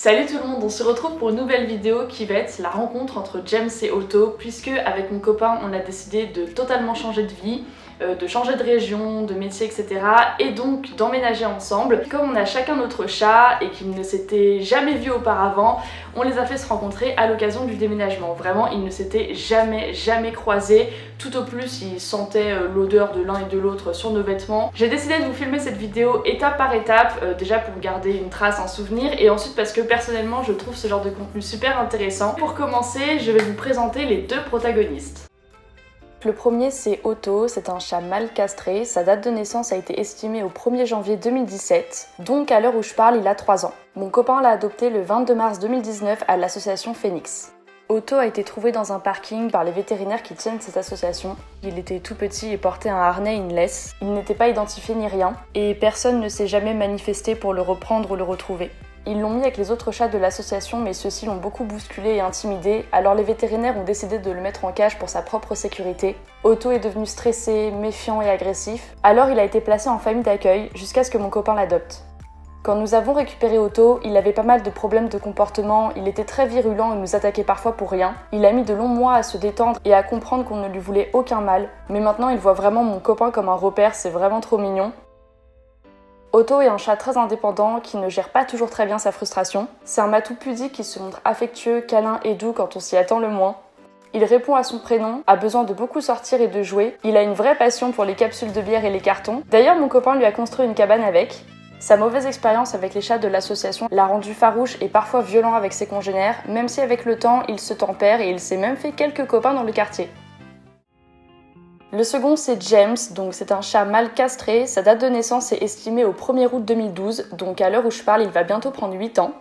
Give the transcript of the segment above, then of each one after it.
Salut tout le monde, on se retrouve pour une nouvelle vidéo qui va être la rencontre entre James et Otto, puisque avec mon copain on a décidé de totalement changer de vie, de changer de région, de métier, etc. et donc d'emménager ensemble. Comme on a chacun notre chat et qu'ils ne s'étaient jamais vus auparavant, on les a fait se rencontrer à l'occasion du déménagement. Vraiment, ils ne s'étaient jamais croisés, tout au plus ils sentaient l'odeur de l'un et de l'autre sur nos vêtements. J'ai décidé de vous filmer cette vidéo étape par étape, déjà pour garder une trace, un souvenir, et ensuite parce que personnellement je trouve ce genre de contenu super intéressant. Pour commencer, je vais vous présenter les deux protagonistes. Le premier, c'est Otto, c'est un chat mâle castré. Sa date de naissance a été estimée au 1er janvier 2017, donc à l'heure où je parle, il a 3 ans. Mon copain l'a adopté le 22 mars 2019 à l'association Phoenix. Otto a été trouvé dans un parking par les vétérinaires qui tiennent cette association. Il était tout petit et portait un harnais et une laisse. Il n'était pas identifié ni rien, et personne ne s'est jamais manifesté pour le reprendre ou le retrouver. Ils l'ont mis avec les autres chats de l'association, mais ceux-ci l'ont beaucoup bousculé et intimidé, alors les vétérinaires ont décidé de le mettre en cage pour sa propre sécurité. Otto est devenu stressé, méfiant et agressif, alors il a été placé en famille d'accueil jusqu'à ce que mon copain l'adopte. Quand nous avons récupéré Otto, il avait pas mal de problèmes de comportement, il était très virulent et nous attaquait parfois pour rien. Il a mis de longs mois à se détendre et à comprendre qu'on ne lui voulait aucun mal, mais maintenant il voit vraiment mon copain comme un repère, c'est vraiment trop mignon. Otto est un chat très indépendant qui ne gère pas toujours très bien sa frustration. C'est un matou pudique qui se montre affectueux, câlin et doux quand on s'y attend le moins. Il répond à son prénom, a besoin de beaucoup sortir et de jouer. Il a une vraie passion pour les capsules de bière et les cartons. D'ailleurs, mon copain lui a construit une cabane avec. Sa mauvaise expérience avec les chats de l'association l'a rendu farouche et parfois violent avec ses congénères, même si avec le temps, il se tempère et il s'est même fait quelques copains dans le quartier. Le second, c'est James, donc c'est un chat mâle castré. Sa date de naissance est estimée au 1er août 2012, donc à l'heure où je parle, il va bientôt prendre 8 ans.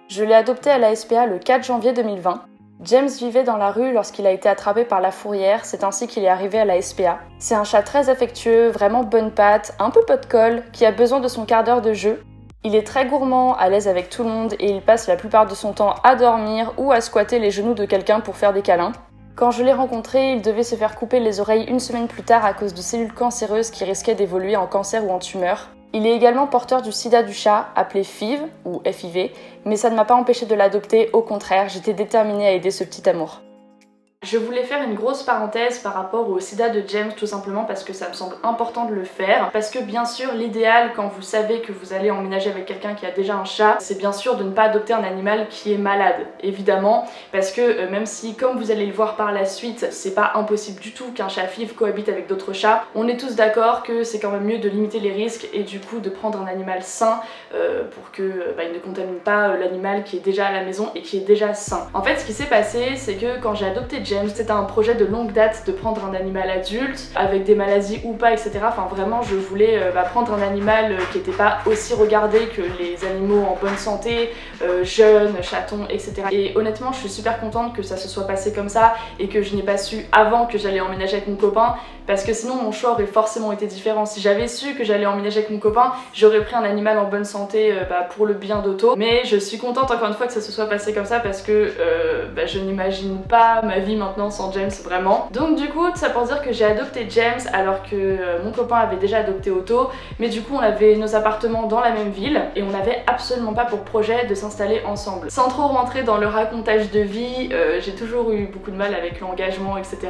Je l'ai adopté à la SPA le 4 janvier 2020. James vivait dans la rue lorsqu'il a été attrapé par la fourrière, c'est ainsi qu'il est arrivé à la SPA. C'est un chat très affectueux, vraiment bonne patte, un peu pot de colle, qui a besoin de son quart d'heure de jeu. Il est très gourmand, à l'aise avec tout le monde et il passe la plupart de son temps à dormir ou à squatter les genoux de quelqu'un pour faire des câlins. Quand je l'ai rencontré, il devait se faire couper les oreilles une semaine plus tard à cause de cellules cancéreuses qui risquaient d'évoluer en cancer ou en tumeur. Il est également porteur du sida du chat, appelé FIV ou FIV, mais ça ne m'a pas empêché de l'adopter, au contraire, j'étais déterminée à aider ce petit amour. Je voulais faire une grosse parenthèse par rapport au sida de James, tout simplement parce que ça me semble important de le faire. Parce que bien sûr, l'idéal quand vous savez que vous allez emménager avec quelqu'un qui a déjà un chat, c'est bien sûr de ne pas adopter un animal qui est malade, évidemment. Parce que même si, comme vous allez le voir par la suite, c'est pas impossible du tout qu'un chat FIV cohabite avec d'autres chats, on est tous d'accord que c'est quand même mieux de limiter les risques et du coup de prendre un animal sain pour que il ne contamine pas l'animal qui est déjà à la maison et qui est déjà sain. En fait, ce qui s'est passé, c'est que quand j'ai adopté James, c'était un projet de longue date de prendre un animal adulte, avec des maladies ou pas, etc. Enfin vraiment, je voulais prendre un animal qui n'était pas aussi regardé que les animaux en bonne santé, jeunes, chatons, etc. Et honnêtement, je suis super contente que ça se soit passé comme ça et que je n'ai pas su avant que j'allais emménager avec mon copain, parce que sinon mon choix aurait forcément été différent. Si j'avais su que j'allais emménager avec mon copain, j'aurais pris un animal en bonne santé pour le bien d'Otto. Mais je suis contente encore une fois que ça se soit passé comme ça parce que je n'imagine pas ma vie maintenant sans James, vraiment. Donc du coup, ça pour dire que j'ai adopté James alors que mon copain avait déjà adopté Otto, mais du coup on avait nos appartements dans la même ville et on n'avait absolument pas pour projet de s'installer ensemble. Sans trop rentrer dans le racontage de vie, j'ai toujours eu beaucoup de mal avec l'engagement, etc.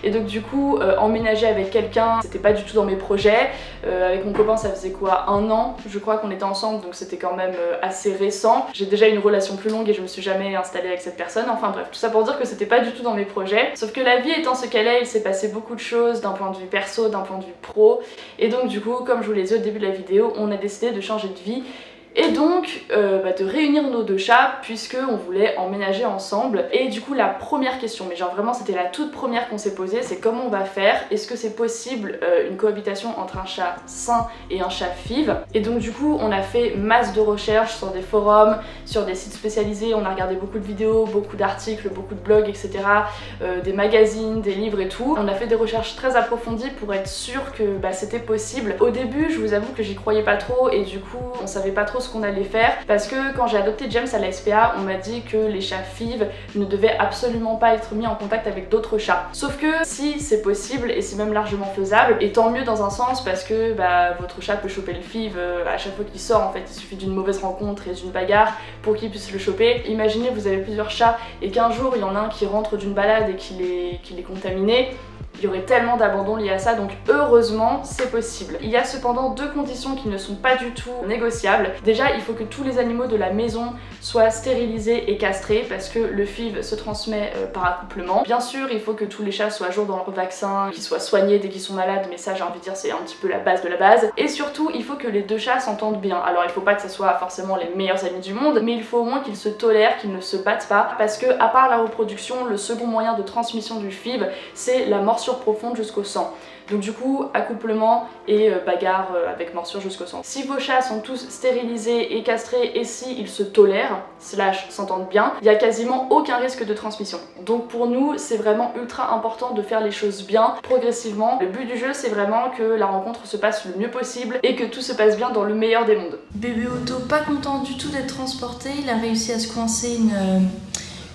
Et donc du coup, emménager avec quelqu'un, c'était pas du tout dans mes projets. Avec mon copain, ça faisait quoi, 1 an, je crois qu'on était ensemble, donc c'était quand même assez récent. J'ai déjà une relation plus longue et je me suis jamais installée avec cette personne. Enfin bref, tout ça pour dire que c'était pas du tout dans mes projets. Sauf que la vie étant ce qu'elle est, il s'est passé beaucoup de choses d'un point de vue perso, d'un point de vue pro. Et donc du coup, comme je vous l'ai dit au début de la vidéo, on a décidé de changer de vie. Et donc de réunir nos 2 chats puisque on voulait emménager ensemble. Et du coup la première question, mais genre vraiment c'était la toute première qu'on s'est posée, c'est comment on va faire, est-ce que c'est possible une cohabitation entre un chat sain et un chat FIV. Et donc du coup on a fait masse de recherches sur des forums, sur des sites spécialisés, on a regardé beaucoup de vidéos, beaucoup d'articles, beaucoup de blogs, etc. Des magazines, des livres et tout. On a fait des recherches très approfondies pour être sûr que c'était possible. Au début je vous avoue que j'y croyais pas trop et du coup on savait pas trop trop ce qu'on allait faire parce que quand j'ai adopté James à la SPA, on m'a dit que les chats FIV ne devaient absolument pas être mis en contact avec d'autres chats. Sauf que si c'est possible et c'est même largement faisable, et tant mieux dans un sens parce que votre chat peut choper le FIV à chaque fois qu'il sort en fait. Il suffit d'une mauvaise rencontre et d'une bagarre pour qu'il puisse le choper. Imaginez vous avez plusieurs chats et qu'un jour il y en a un qui rentre d'une balade et qu'il est contaminé. Il y aurait tellement d'abandon lié à ça, donc heureusement c'est possible. Il y a cependant deux conditions qui ne sont pas du tout négociables. Déjà, il faut que tous les animaux de la maison soient stérilisés et castrés parce que le FIV se transmet par accouplement. Bien sûr, il faut que tous les chats soient à jour dans leur vaccin, qu'ils soient soignés dès qu'ils sont malades, mais ça j'ai envie de dire c'est un petit peu la base de la base. Et surtout, il faut que les deux chats s'entendent bien. Alors il faut pas que ce soit forcément les meilleurs amis du monde, mais il faut au moins qu'ils se tolèrent, qu'ils ne se battent pas, parce que à part la reproduction, le second moyen de transmission du FIV, c'est la morsure profonde jusqu'au sang. Donc du coup, accouplement et bagarre avec morsure jusqu'au sang. Si vos chats sont tous stérilisés et castrés et si ils se tolèrent, / s'entendent bien, il n'y a quasiment aucun risque de transmission. Donc pour nous, c'est vraiment ultra important de faire les choses bien, progressivement. Le but du jeu, c'est vraiment que la rencontre se passe le mieux possible et que tout se passe bien dans le meilleur des mondes. Bébé Otto, pas content du tout d'être transporté, il a réussi à se coincer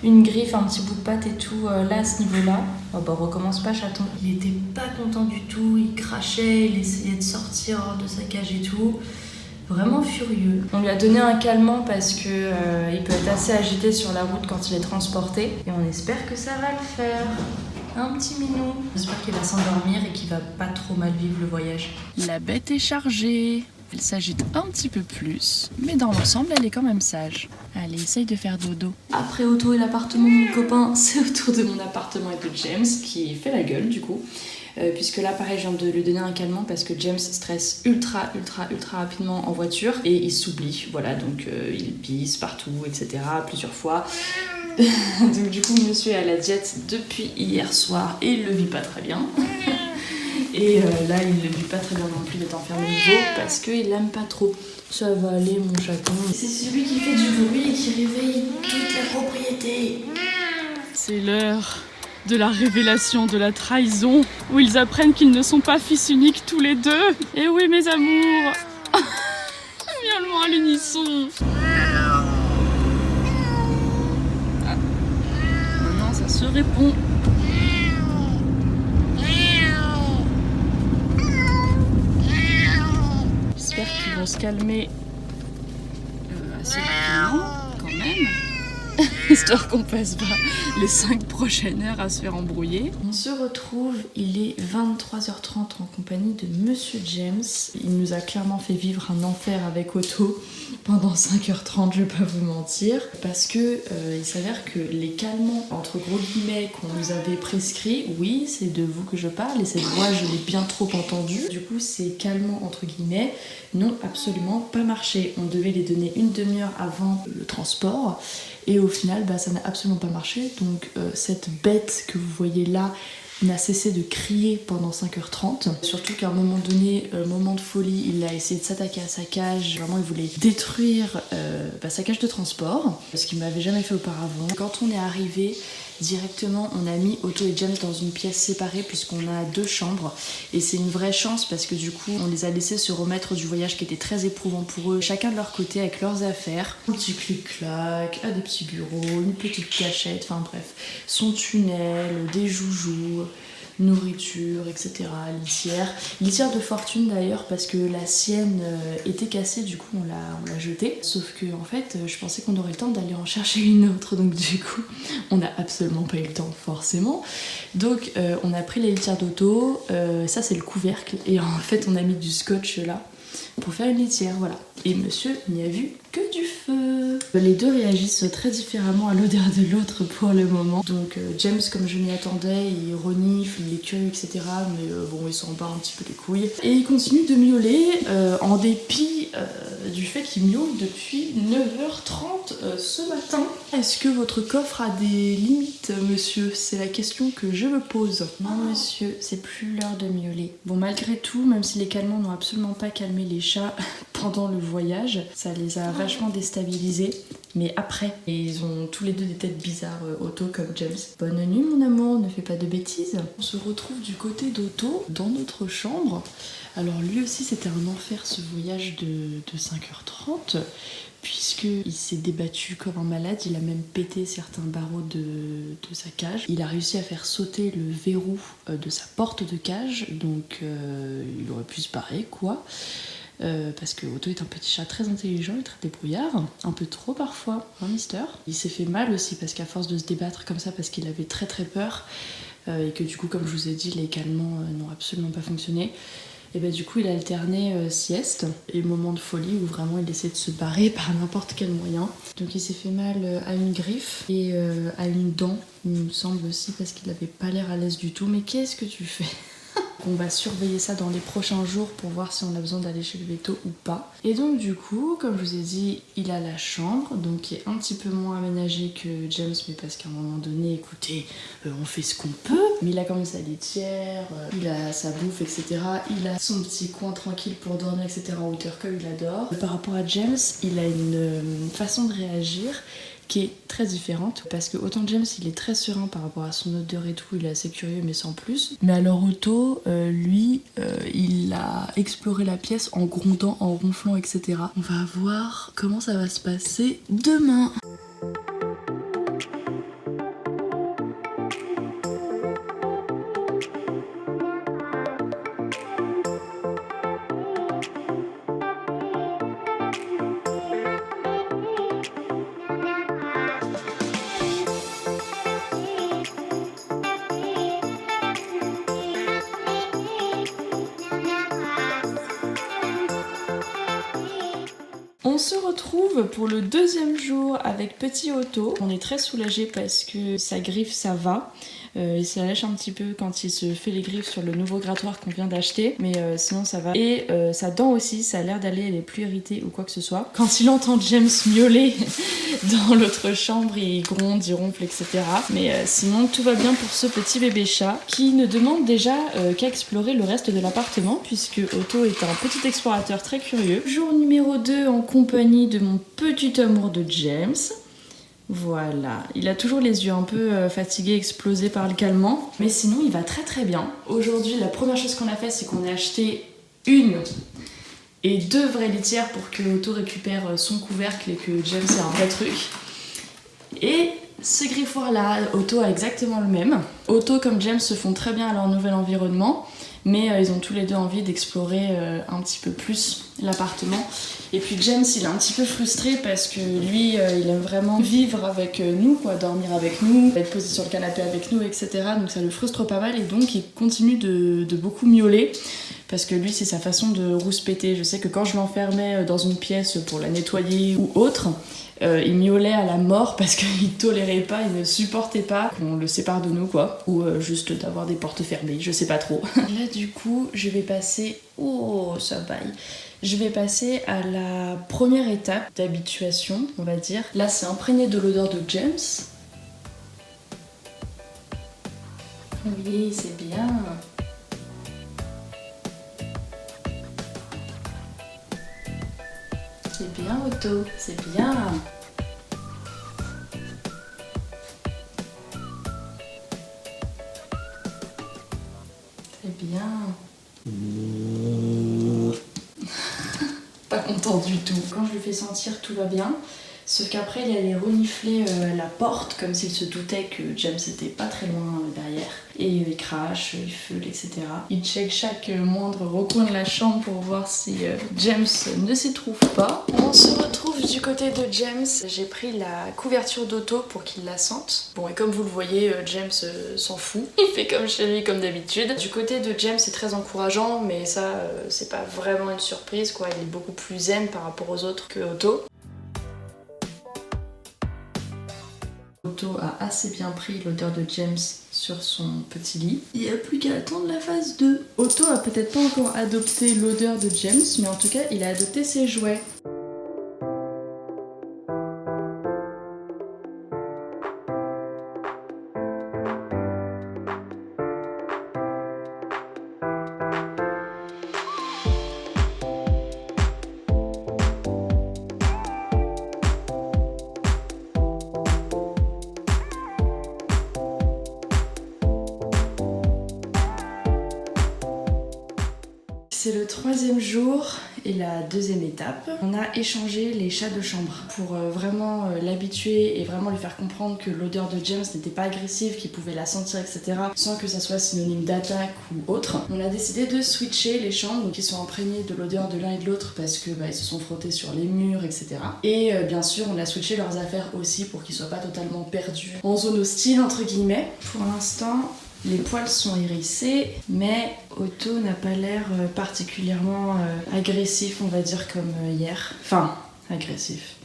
une griffe, un petit bout de pâte et tout là à ce niveau-là. Oh bah recommence pas chaton. Il était pas content du tout, il crachait, il essayait de sortir hors de sa cage et tout. Vraiment furieux. On lui a donné un calmant parce que il peut être assez agité sur la route quand il est transporté. Et on espère que ça va le faire. Un petit minou. J'espère qu'il va s'endormir et qu'il va pas trop mal vivre le voyage. La bête est chargée. Elle s'agite un petit peu plus, mais dans l'ensemble, elle est quand même sage. Allez, essaye de faire dodo. Après Otto et l'appartement de mon copain, c'est au tour de mon appartement et de James qui fait la gueule du coup. Puisque là pareil je viens de lui donner un calmant parce que James stresse ultra rapidement en voiture et il s'oublie, voilà, donc il pisse partout, etc. plusieurs fois. Donc du coup monsieur est à la diète depuis hier soir et il le vit pas très bien. Et là il le vit pas très bien non plus d'être enfermé nouveau parce qu'il l'aime pas trop. Ça va aller mon chaton. C'est celui qui fait du bruit et qui réveille toute la propriété. C'est l'heure de la révélation, de la trahison, où ils apprennent qu'ils ne sont pas fils uniques tous les deux. Et oui mes amours. Miaulement à l'unisson. Ah. Maintenant ça se répond. J'espère qu'ils vont se calmer assez rapidement quand même. Histoire qu'on passe pas les 5 prochaines heures à se faire embrouiller. On se retrouve, il est 23h30 en compagnie de Monsieur James. Il nous a clairement fait vivre un enfer avec Otto pendant 5h30, je vais pas vous mentir. Parce que il s'avère que les calmants, entre gros guillemets, qu'on nous avait prescrits, oui, c'est de vous que je parle et cette voix, je l'ai bien trop entendue. Du coup, ces calmants, entre guillemets, n'ont absolument pas marché. On devait les donner une demi-heure avant le transport. Et au final, ça n'a absolument pas marché. Donc cette bête que vous voyez là n'a cessé de crier pendant 5h30. Surtout qu'à un moment donné, moment de folie, il a essayé de s'attaquer à sa cage. Vraiment, il voulait détruire sa cage de transport, ce qu'il ne m'avait jamais fait auparavant. Quand on est arrivé, directement, on a mis Otto et James dans une pièce séparée puisqu'on a 2 chambres. Et c'est une vraie chance parce que du coup, on les a laissés se remettre du voyage qui était très éprouvant pour eux. Chacun de leur côté avec leurs affaires. Un petit clic-clac, des petits bureaux, une petite cachette, enfin bref. Son tunnel, des joujoux, nourriture, etc. Litière de fortune d'ailleurs parce que la sienne était cassée, du coup on l'a jetée. Sauf que en fait je pensais qu'on aurait le temps d'aller en chercher une autre, donc du coup on n'a absolument pas eu le temps forcément. Donc on a pris la litière d'Otto, ça c'est le couvercle et en fait on a mis du scotch là pour faire une litière, voilà. Et monsieur n'y a vu que du feu. Les deux réagissent très différemment à l'odeur de l'autre pour le moment. Donc James, comme je m'y attendais, il renifle, il est curieux, etc. Mais bon, il s'en bat un petit peu les couilles. Et il continue de miauler en dépit du fait qu'il miaule depuis 9h30 ce matin. Est-ce que votre coffre a des limites, monsieur? C'est la question que je me pose. Non, monsieur, c'est plus l'heure de miauler. Bon, malgré tout, même si les calmants n'ont absolument pas calmé les chats, pendant le voyage. Ça les a vachement déstabilisés. Mais après, ils ont tous les deux des têtes bizarres, Otto comme James. Bonne nuit mon amour, ne fais pas de bêtises. On se retrouve du côté d'Otto, dans notre chambre. Alors lui aussi c'était un enfer ce voyage de 5h30. Puisqu'il s'est débattu comme un malade, il a même pété certains barreaux de sa cage. Il a réussi à faire sauter le verrou de sa porte de cage, donc il aurait pu se barrer quoi. Parce que Otto est un petit chat très intelligent et très débrouillard, un peu trop parfois, hein Mister. Il s'est fait mal aussi parce qu'à force de se débattre comme ça, parce qu'il avait très très peur, et que du coup comme je vous ai dit les calmants n'ont absolument pas fonctionné, et bah du coup il a alterné sieste et moment de folie où vraiment il essaie de se barrer par n'importe quel moyen. Donc il s'est fait mal à une griffe et à une dent, il me semble aussi, parce qu'il avait pas l'air à l'aise du tout. Mais qu'est-ce que tu fais? On va surveiller ça dans les prochains jours pour voir si on a besoin d'aller chez le veto ou pas. Et donc du coup, comme je vous ai dit, il a la chambre, donc qui est un petit peu moins aménagée que James, mais parce qu'à un moment donné, écoutez, on fait ce qu'on peut. Mais il a quand même sa litière, il a sa bouffe, etc. Il a son petit coin tranquille pour dormir, etc. en hauteur comme il adore. Par rapport à James, il a une façon de réagir qui est très différente, parce que autant James il est très serein par rapport à son odeur et tout, il est assez curieux mais sans plus, mais alors Otto lui il a exploré la pièce en grondant, en ronflant, etc. On va voir comment ça va se passer demain. On se retrouve pour le deuxième jour avec petit Otto. On est très soulagés parce que sa griffe ça va. Il se lâche un petit peu quand il se fait les griffes sur le nouveau grattoir qu'on vient d'acheter, mais sinon ça va. Et sa dent aussi, ça a l'air d'aller, elle est plus irritée ou quoi que ce soit. Quand il entend James miauler dans l'autre chambre, il gronde, il ronfle, etc. Mais sinon tout va bien pour ce petit bébé chat qui ne demande déjà qu'à explorer le reste de l'appartement, puisque Otto est un petit explorateur très curieux. Jour numéro 2 en compagnie de mon petit amour de James. Voilà, il a toujours les yeux un peu fatigués, explosés par le calmant, mais sinon il va très très bien. Aujourd'hui, la première chose qu'on a fait, c'est qu'on a acheté une et 2 vraies litières pour que Otto récupère son couvercle et que James ait un vrai truc. Et ce griffoir-là, Otto a exactement le même. Otto comme James se font très bien à leur nouvel environnement, mais ils ont tous les deux envie d'explorer un petit peu plus l'appartement. Et puis James, il est un petit peu frustré parce que lui, il aime vraiment vivre avec nous, quoi, dormir avec nous, être posé sur le canapé avec nous, etc. Donc ça le frustre pas mal et donc il continue de beaucoup miauler. Parce que lui, c'est sa façon de rouspéter. Je sais que quand je l'enfermais dans une pièce pour la nettoyer ou autre, il miaulait à la mort parce qu'il tolérait pas, il ne supportait pas qu'on le sépare de nous, quoi. Ou juste d'avoir des portes fermées, je sais pas trop. Là, du coup, je vais passer... Oh, ça baille. Je vais passer à la première étape d'habituation, on va dire. Là, c'est imprégné de l'odeur de James. Oui, c'est bien. C'est bien, Otto, c'est bien. C'est bien. Pas content du tout. Quand je lui fais sentir, tout va bien. Sauf qu'après, il allait renifler la porte comme s'il se doutait que James était pas très loin derrière. Et il crache, il feule, etc. Il check chaque moindre recoin de la chambre pour voir si James ne s'y trouve pas. On se retrouve du côté de James. J'ai pris la couverture d'Otto pour qu'il la sente. Bon, et comme vous le voyez, James s'en fout. Il fait comme chez lui, comme d'habitude. Du côté de James, c'est très encourageant, mais ça, c'est pas vraiment une surprise, quoi. Il est beaucoup plus zen par rapport aux autres que Otto. Otto a assez bien pris l'odeur de James sur son petit lit. Il n'y a plus qu'à attendre la phase 2. Otto a peut-être pas encore adopté l'odeur de James, mais en tout cas, il a adopté ses jouets. C'est le 3e jour et la 2e étape. On a échangé les chats de chambre pour vraiment l'habituer et vraiment lui faire comprendre que l'odeur de James n'était pas agressive, qu'il pouvait la sentir, etc. sans que ça soit synonyme d'attaque ou autre. On a décidé de switcher les chambres qui sont imprégnées de l'odeur de l'un et de l'autre parce que ils se sont frottés sur les murs, etc. Et bien sûr, on a switché leurs affaires aussi pour qu'ils soient pas totalement perdus en zone hostile, entre guillemets. Pour l'instant, les poils sont hérissés, mais Otto n'a pas l'air particulièrement agressif, on va dire, comme hier. Enfin, agressif.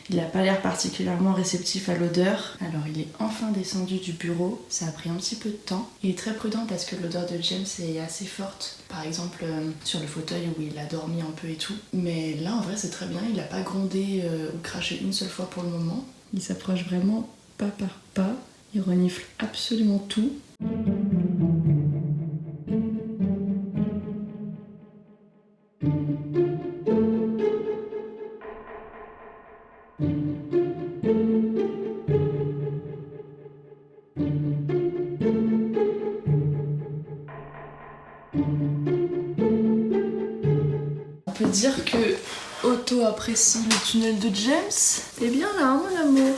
Il n'a pas l'air particulièrement réceptif à l'odeur. Alors, il est enfin descendu du bureau. Ça a pris un petit peu de temps. Il est très prudent parce que l'odeur de James est assez forte. Par exemple, sur le fauteuil où il a dormi un peu et tout. Mais là, en vrai, c'est très bien. Il n'a pas grondé ou craché une seule fois pour le moment. Il s'approche vraiment pas par pas. Il renifle absolument tout. On peut dire que Otto apprécie le tunnel de James. T'es bien là, hein, mon amour?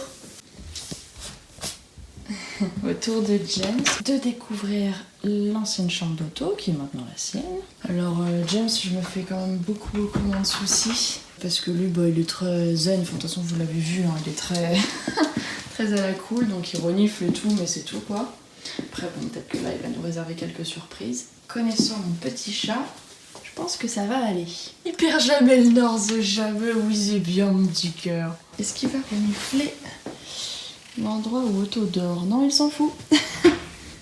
Autour de James, de découvrir l'ancienne chambre d'Otto, qui est maintenant la sienne. Alors James, je me fais quand même beaucoup moins de soucis, parce que lui, il est très zen. Enfin, de toute façon, vous l'avez vu, hein, il est très très à la cool, donc il renifle et tout, mais c'est tout, quoi. Après, bon, peut-être que là, il va nous réserver quelques surprises. Connaissant mon petit chat, je pense que ça va aller. Il perd jamais le nord, ce jamais. Oui, c'est bien, mon petit cœur. Est-ce qu'il va renifler l'endroit où Otto dort? Non, il s'en fout.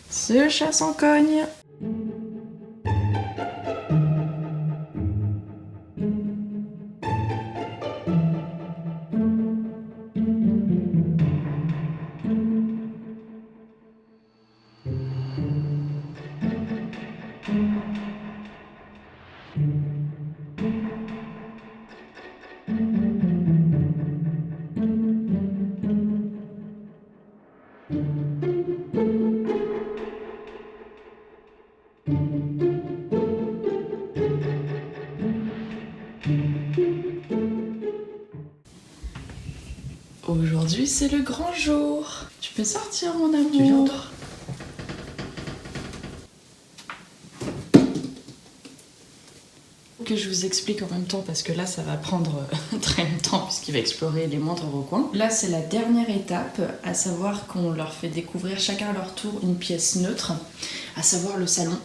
Ce chat s'en cogne. Aujourd'hui, c'est le grand jour. Tu peux sortir, mon amour. Tu viens, toi? Que je vous explique en même temps parce que là ça va prendre très longtemps puisqu'il va explorer les moindres recoins. Là c'est la dernière étape, à savoir qu'on leur fait découvrir chacun à leur tour une pièce neutre, à savoir le salon.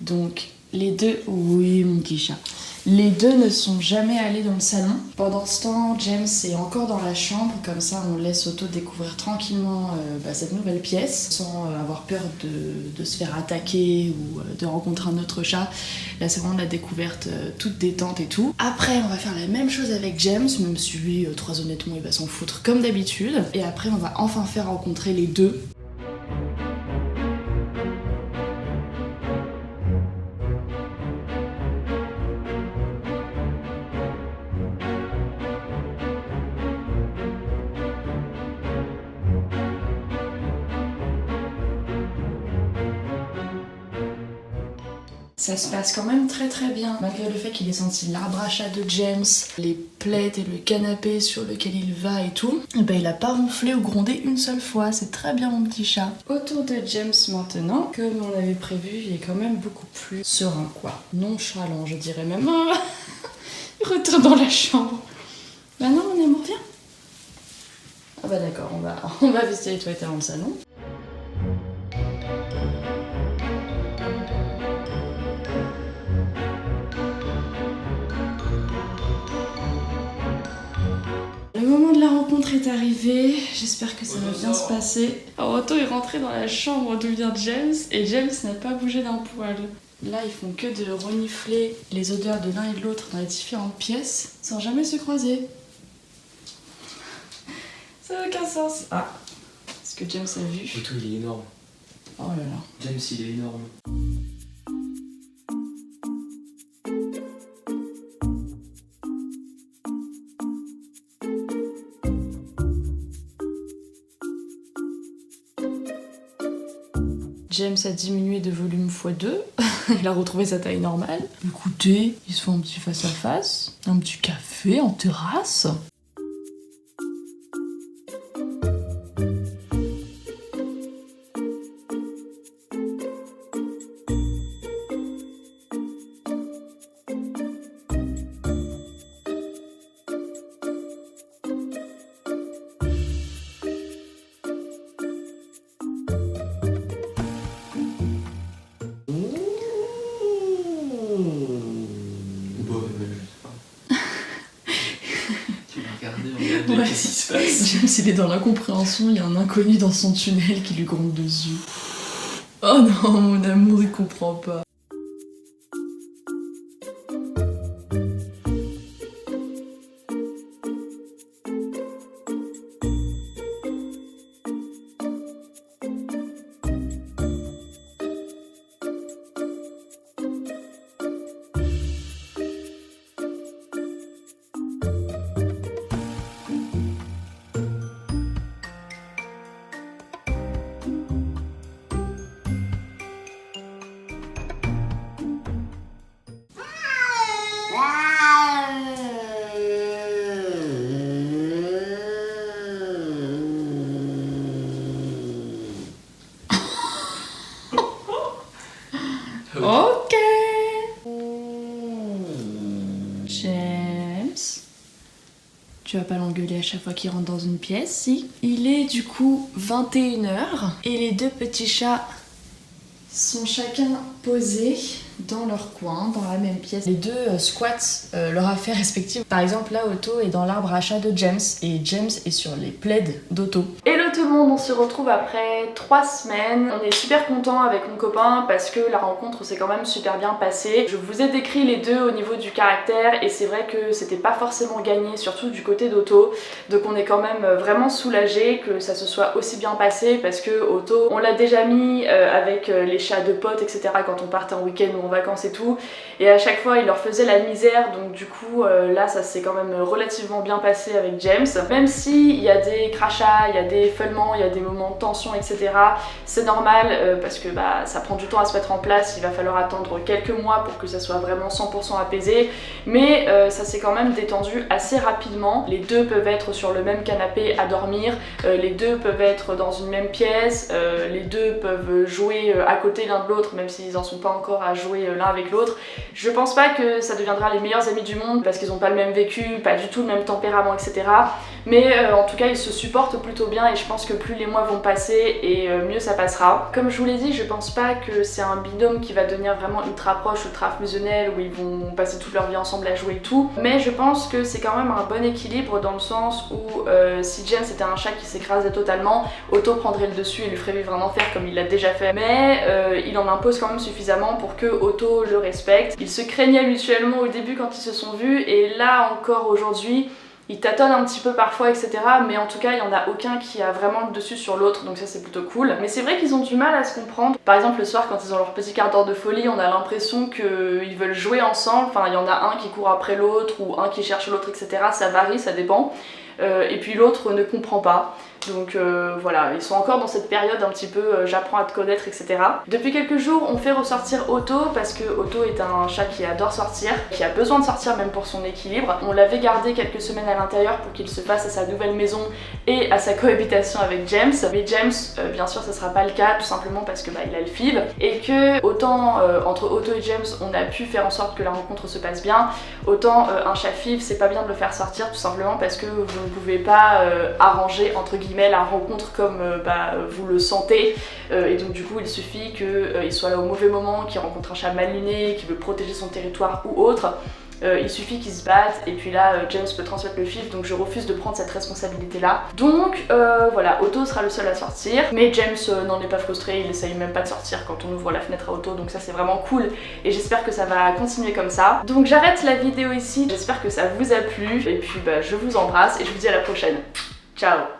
Donc les deux, oui mon petit chat, les deux ne sont jamais allés dans le salon. Pendant ce temps, James est encore dans la chambre, comme ça on laisse Otto découvrir tranquillement cette nouvelle pièce, sans avoir peur de se faire attaquer ou de rencontrer un autre chat. Là c'est vraiment la découverte toute détente et tout. Après on va faire la même chose avec James, même si lui, très honnêtement, il va s'en foutre comme d'habitude. Et après on va enfin faire rencontrer les deux. Ça se passe quand même très très bien, malgré le fait qu'il ait senti l'arbre à chat de James, les plaids et le canapé sur lequel il va et tout. Et il a pas ronflé ou grondé une seule fois, c'est très bien mon petit chat. Autour de James maintenant, comme on avait prévu, il est quand même beaucoup plus serein, quoi. Nonchalant, je dirais même. Il retourne dans la chambre. Bah non mon amour, viens. Ah bah d'accord, on va visiter les toilettes avant le salon. Le moment de la rencontre est arrivé, j'espère que ça va bien se passer. Alors Otto est rentré dans la chambre d'où vient James et James n'a pas bougé d'un poil. Là ils font que de renifler les odeurs de l'un et de l'autre dans les différentes pièces sans jamais se croiser. Ça n'a aucun sens. Ah, est-ce que James a vu? Otto il est énorme. Oh là là. James il est énorme. James a diminué de volume x2. Il a retrouvé sa taille normale. Écoutez, ils se font un petit face-à-face, un petit café en terrasse. Ouais. Qu'est-ce qui se passe? James, il est dans l'incompréhension, il y a un inconnu dans son tunnel qui lui gronde dessus. Oh non, mon amour, il comprend pas. Ok. James, tu vas pas l'engueuler à chaque fois qu'il rentre dans une pièce, si? Il est du coup 21h et les deux petits chats sont chacun posés dans leur coin, dans la même pièce. Les deux squattent leur affaire respective. Par exemple, là, Otto est dans l'arbre à chat de James et James est sur les plaids d'Otto. Hello tout le monde, on se retrouve après 3 semaines. On est super content avec mon copain parce que la rencontre s'est quand même super bien passée. Je vous ai décrit les deux au niveau du caractère et c'est vrai que c'était pas forcément gagné, surtout du côté d'Otto. Donc on est quand même vraiment soulagé que ça se soit aussi bien passé parce que Otto, on l'a déjà mis avec les chats de potes, etc. quand on partait en week-end ou en vacances et tout. Et à chaque fois, il leur faisait la misère. Donc du coup, là, ça s'est quand même relativement bien passé avec James. Même s'il y a des crachats, il y a des il y a des moments de tension, etc. C'est normal parce que ça prend du temps à se mettre en place, il va falloir attendre quelques mois pour que ça soit vraiment 100% apaisé, mais ça s'est quand même détendu assez rapidement. Les deux peuvent être sur le même canapé à dormir, les deux peuvent être dans une même pièce, les deux peuvent jouer à côté l'un de l'autre, même s'ils n'en sont pas encore à jouer l'un avec l'autre. Je pense pas que ça deviendra les meilleurs amis du monde parce qu'ils n'ont pas le même vécu, pas du tout le même tempérament, etc. Mais en tout cas, ils se supportent plutôt bien et je pense que plus les mois vont passer et mieux ça passera. Comme je vous l'ai dit, je pense pas que c'est un binôme qui va devenir vraiment ultra proche, ultra fusionnel, où ils vont passer toute leur vie ensemble à jouer et tout. Mais je pense que c'est quand même un bon équilibre dans le sens où si James était un chat qui s'écrasait totalement, Otto prendrait le dessus et lui ferait vivre un enfer comme il l'a déjà fait. Mais il en impose quand même suffisamment pour que Otto le respecte. Ils se craignaient mutuellement au début quand ils se sont vus et là encore aujourd'hui, ils tâtonnent un petit peu parfois, etc. Mais en tout cas, il n'y en a aucun qui a vraiment le dessus sur l'autre, donc ça c'est plutôt cool. Mais c'est vrai qu'ils ont du mal à se comprendre. Par exemple, le soir, quand ils ont leur petit quart d'heure de folie, on a l'impression qu'ils veulent jouer ensemble. Enfin, il y en a un qui court après l'autre ou un qui cherche l'autre, etc. Ça varie, ça dépend. Et puis l'autre ne comprend pas. Donc voilà, ils sont encore dans cette période un petit peu j'apprends à te connaître, etc. Depuis quelques jours, on fait ressortir Otto parce que Otto est un chat qui adore sortir, qui a besoin de sortir même pour son équilibre. On l'avait gardé quelques semaines à l'intérieur pour qu'il se fasse à sa nouvelle maison et à sa cohabitation avec James. Mais James, bien sûr, ça sera pas le cas, tout simplement parce que il a le FIV et que autant entre Otto et James, on a pu faire en sorte que la rencontre se passe bien, autant un chat FIV, c'est pas bien de le faire sortir tout simplement parce que vous ne pouvez pas arranger entre guillemets la rencontre comme vous le sentez et donc du coup il suffit qu'il soit là au mauvais moment, qu'il rencontre un chat mal luné, qui veut protéger son territoire ou autre. Il suffit qu'ils se battent et puis là James peut transmettre le FIV, donc je refuse de prendre cette responsabilité là. Donc voilà, Otto sera le seul à sortir, mais James n'en est pas frustré, il essaye même pas de sortir quand on ouvre la fenêtre à Otto, donc ça c'est vraiment cool et j'espère que ça va continuer comme ça. Donc j'arrête la vidéo ici, j'espère que ça vous a plu et puis je vous embrasse et je vous dis à la prochaine. Ciao.